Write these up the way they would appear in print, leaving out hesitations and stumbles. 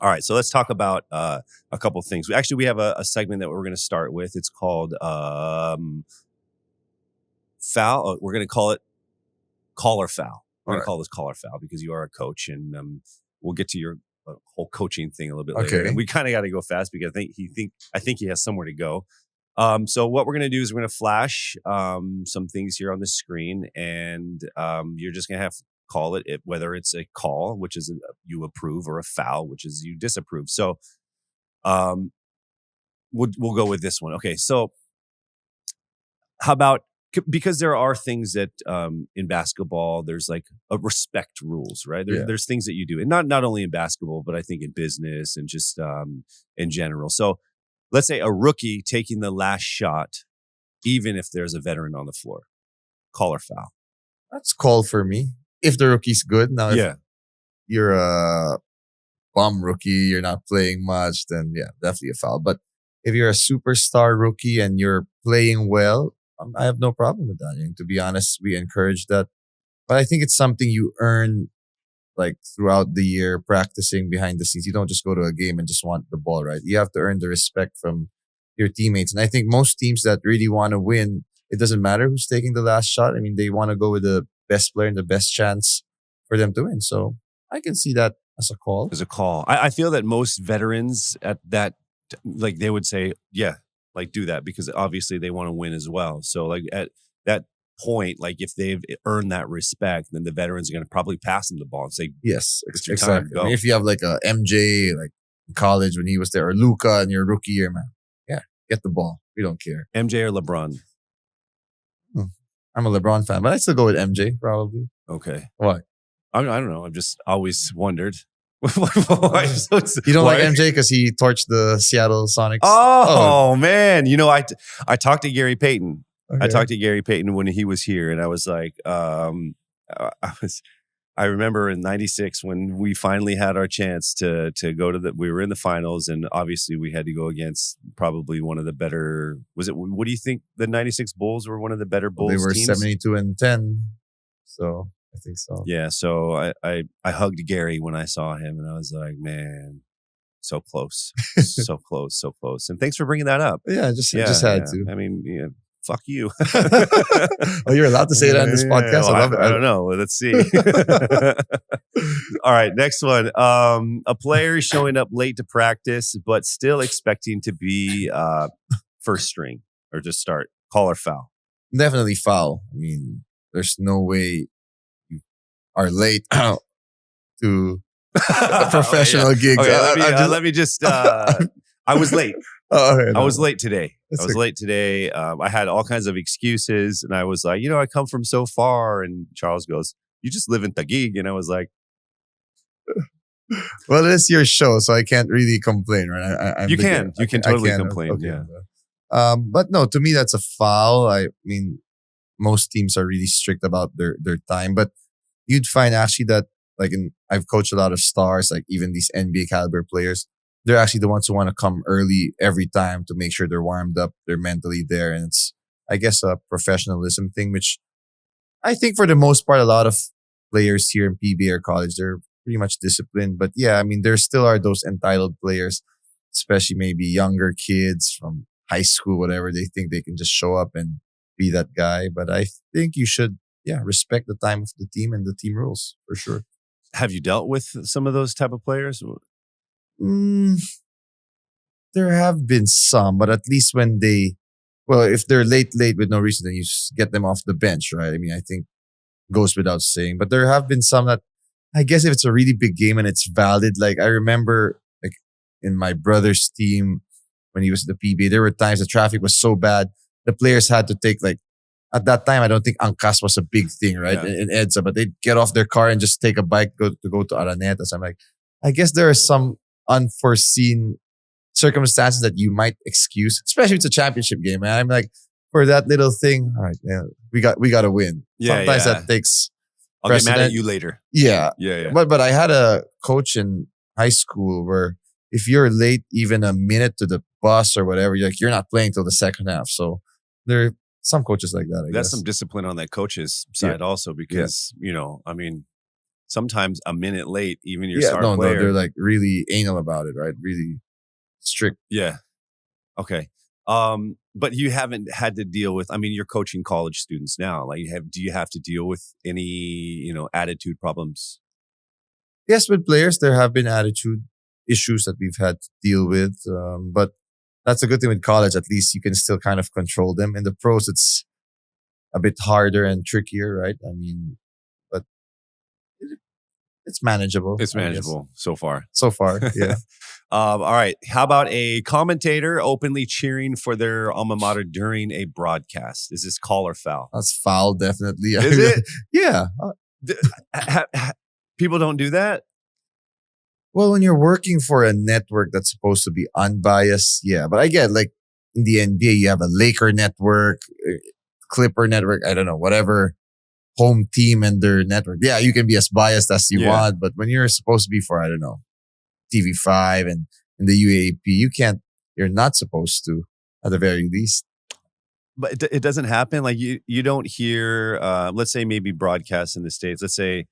All right, so let's talk about a couple things. We have a segment that we're going to start with. It's called foul. We're going to call it call or foul. We're going to call this call or foul because you are a coach, and we'll get to your whole coaching thing a little bit later. Okay. And we kind of got to go fast because I think he has somewhere to go. So what we're going to do is we're going to flash some things here on the screen, and you're just going to have to call it, whether it's a call, which is you approve, or a foul, which is you disapprove. So we'll go with this one. Okay, so how about, because there are things that in basketball, there's like a respect rules, right? There's things that you do, and not only in basketball, but I think in business and just in general. So let's say a rookie taking the last shot, even if there's a veteran on the floor, call or foul. That's call for me. If the rookie's good. Now, if you're a bum rookie, you're not playing much, then yeah, definitely a foul. But if you're a superstar rookie and you're playing well, I have no problem with that. And to be honest, we encourage that. But I think it's something you earn like throughout the year, practicing behind the scenes. You don't just go to a game and just want the ball, right? You have to earn the respect from your teammates. And I think most teams that really want to win, it doesn't matter who's taking the last shot. I mean, they want to go with the best player and the best chance for them to win. So I can see that as a call. As a call. I feel that most veterans at that, like, they would say, yeah, like, do that, because obviously they want to win as well. So like at that point, like if they've earned that respect, then the veterans are going to probably pass them the ball and say, yes, it's your time, go. I mean, if you have like a MJ, like in college when he was there, or Luka in your rookie year, man, yeah, get the ball. We don't care. MJ or LeBron? I'm a LeBron fan, but I still go with MJ probably. Okay. Why? I don't know. I've just always wondered. You don't like MJ because he torched the Seattle Sonics? Oh man. You know, I talked to Gary Payton. Okay. I talked to Gary Payton when he was here, and I was like, I remember in '96 when we finally had our chance to go to we were in the finals, and obviously we had to go against probably one of the better. What do you think? The '96 Bulls were one of the better Bulls teams? They were teams? 72-10, so I think so. Yeah, so I hugged Gary when I saw him, and I was like, man, so close, so close, so close. And thanks for bringing that up. Yeah, just had to. I mean, fuck you. Oh, you're allowed to say that on this podcast? Well, I love it. I don't know. Let's see. All right, next one. A player showing up late to practice, but still expecting to be first string or just start. Call or foul? Definitely foul. I mean, there's no way you are late to a professional gig. Okay, let me just. I was late. Okay, I was late today. I had all kinds of excuses, and I was like, I come from so far. And Charles goes, "You just live in Taguig," and I was like, "Well, it's your show, so I can't really complain, right?" You can totally complain, okay, yeah. But no, to me that's a foul. I mean, most teams are really strict about their time, but you'd find actually that I've coached a lot of stars, like even these NBA caliber players. They're actually the ones who want to come early every time to make sure they're warmed up, they're mentally there. And it's, I guess, a professionalism thing, which I think for the most part, a lot of players here in PBA or college, they're pretty much disciplined. But yeah, I mean, there still are those entitled players, especially maybe younger kids from high school, whatever. They think they can just show up and be that guy. But I think you should, respect the time of the team and the team rules for sure. Have you dealt with some of those type of players? There have been some, but at least when if they're late with no reason, then you just get them off the bench, right? I mean, I think goes without saying. But there have been some that, I guess if it's a really big game and it's valid, like I remember like in my brother's team when he was at the PBA, there were times the traffic was so bad, the players had to take at that time, I don't think Angkas was a big thing, right? Yeah. In EDSA, but they'd get off their car and just take a bike to go to Araneta. So I'm like, I guess there are some unforeseen circumstances that you might excuse, especially if it's a championship game. And I'm like, for that little thing, all right, man, we got to win. Yeah, sometimes that takes. I'll get mad at you later. Yeah. Yeah. But I had a coach in high school where if you're late even a minute to the bus or whatever, you're not playing till the second half. So there are some coaches like that. I guess some discipline on that coach's side also, because I mean, sometimes a minute late, even your Yeah, star no, player. they're like really anal about it, right? Really strict. Yeah. Okay. But you haven't had to deal with, I mean, you're coaching college students now. Like do you have to deal with any, attitude problems? Yes, with players, there have been attitude issues that we've had to deal with. But that's a good thing with college. At least you can still kind of control them. In the pros, it's a bit harder and trickier, right? I mean, but it's manageable. It's manageable so far. So far, yeah. All right. How about a commentator openly cheering for their alma mater during a broadcast? Is this call or foul? That's foul, definitely. Is it? Yeah. People don't do that? Well, when you're working for a network that's supposed to be unbiased, yeah. But I get like in the NBA, you have a Laker network, Clipper network, I don't know, whatever home team and their network. Yeah, you can be as biased as you want, but when you're supposed to be for, I don't know, TV5 and in the UAP, you're not supposed to at the very least. But it doesn't happen. Like you don't hear, let's say maybe broadcast in the States. Let's say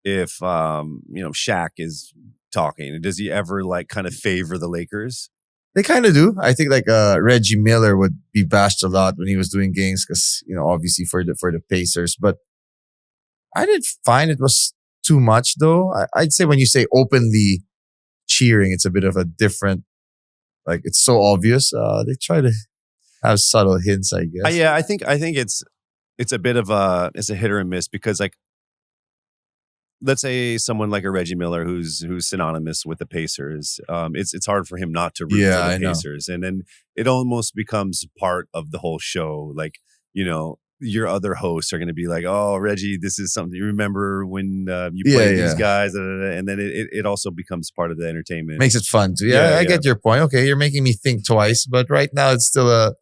if, Shaq is talking, does he ever like kind of favor the Lakers? They kind of do. I think like Reggie Miller would be bashed a lot when he was doing games because, obviously for the Pacers. But I didn't find it was too much though. I'd say when you say openly cheering, it's a bit of a different, like it's so obvious. They try to have subtle hints, I guess. Yeah, I think it's a bit of it's a hit or a miss because like, let's say someone like a Reggie Miller who's synonymous with the Pacers, it's hard for him not to root for the Pacers, and then it almost becomes part of the whole show. Like your other hosts are going to be like, "Oh, Reggie, this is something you remember when you played these guys," and then it also becomes part of the entertainment. Makes it fun too. Yeah, I get your point. Okay, you're making me think twice, but right now it's still a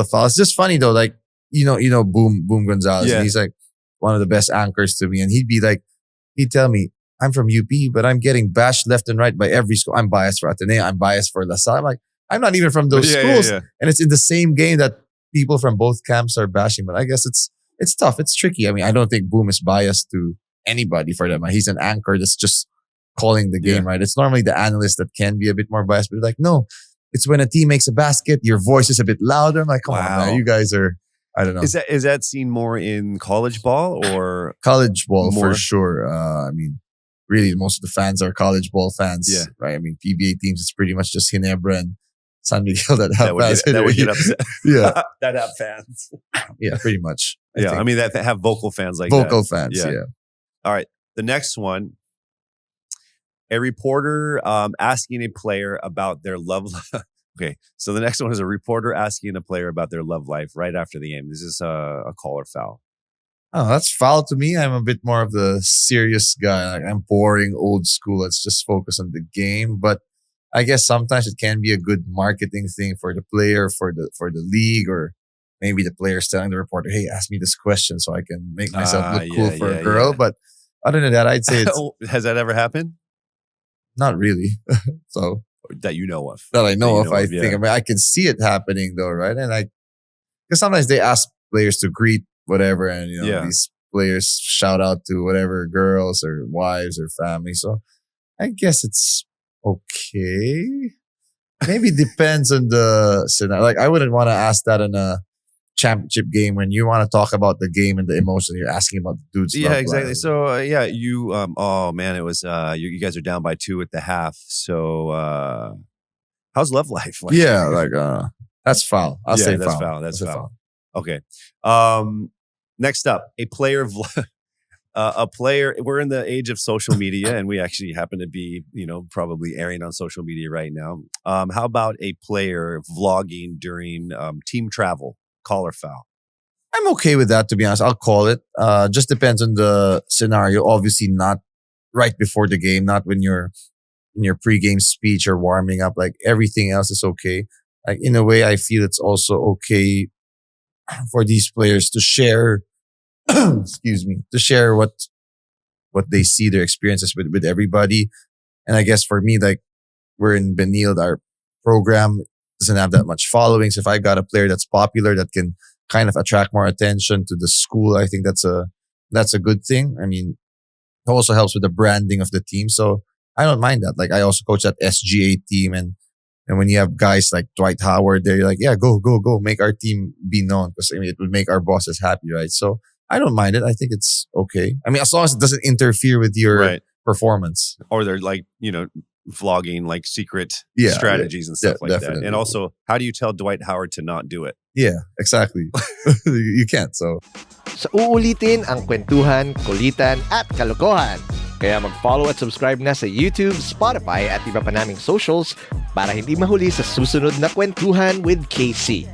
foul. It's just funny though. Like Boom Gonzalez, and he's like one of the best anchors to me, and he'd tell me, I'm from UP, but I'm getting bashed left and right by every school. I'm biased for Ateneo. I'm biased for La Salle. I'm like, I'm not even from those schools. And it's in the same game that people from both camps are bashing. But I guess it's tough. It's tricky. I mean, I don't think Boom is biased to anybody for them. He's an anchor that's just calling the game, right? It's normally the analyst that can be a bit more biased. But like, no, it's when a team makes a basket, your voice is a bit louder. I'm like, come on, man, you guys are... I don't know. Is that seen more in college ball or college ball more? For sure? I mean, really, most of the fans are college ball fans, right? I mean, PBA teams, it's pretty much just Ginebra and San Miguel that have fans. That would get upset. Yeah, that have fans. Yeah, pretty much. I mean that have vocal fans like vocal that. Fans. Yeah. All right, the next one. A reporter asking a player about their love. Okay, so the next one is a reporter asking a player about their love life right after the game. This is a call or foul. Oh, that's foul to me. I'm a bit more of the serious guy. Like, I'm boring, old school. Let's just focus on the game. But I guess sometimes it can be a good marketing thing for the player, for the league, or maybe the player's telling the reporter, "Hey, ask me this question so I can make myself look cool for a girl." Yeah. But other than that, I'd say it's... Has that ever happened? Not really. So... That you know of. That I know of. I think. I mean, I can see it happening though, right? And because sometimes they ask players to greet whatever, and these players shout out to whatever girls or wives or family. So I guess it's okay. Maybe depends on the scenario. Like I wouldn't want to ask that in a championship game when you want to talk about the game and the emotion. You're asking about the dude's love exactly. Life. So you oh man, it was you guys are down by 2 at the half. So how's love life? Like that's foul. I'll say that's foul. That's foul. Okay. Next up, a player we're in the age of social media and we actually happen to be, probably airing on social media right now. How about a player vlogging during team travel? Call or foul? I'm okay with that, to be honest. I'll call it. Just depends on the scenario. Obviously, not right before the game, not when you're in your pregame speech or warming up. Like everything else is okay. Like in a way, I feel it's also okay for these players to share. Excuse me, to share what they see, their experiences with everybody. And I guess for me, like we're in Benilde, our program doesn't have that much following. So if I got a player that's popular that can kind of attract more attention to the school, I think that's a good thing. I mean, It also helps with the branding of the team. So I don't mind that. Like I also coach that SGA team, and when you have guys like Dwight Howard there, you're like, yeah, go, make our team be known, because I mean it would make our bosses happy, right? So I don't mind it. I think it's okay. I mean, as long as it doesn't interfere with your performance. Or they're like, vlogging like secret strategies and stuff like that. And also, how do you tell Dwight Howard to not do it? Yeah, exactly. You can't. So uulitin ang kwentuhan, kulitan at kalokohan. Kaya mag-follow at subscribe na sa YouTube, Spotify at iba pa naming socials para hindi mahuli sa susunod na Kwentuhan with KC.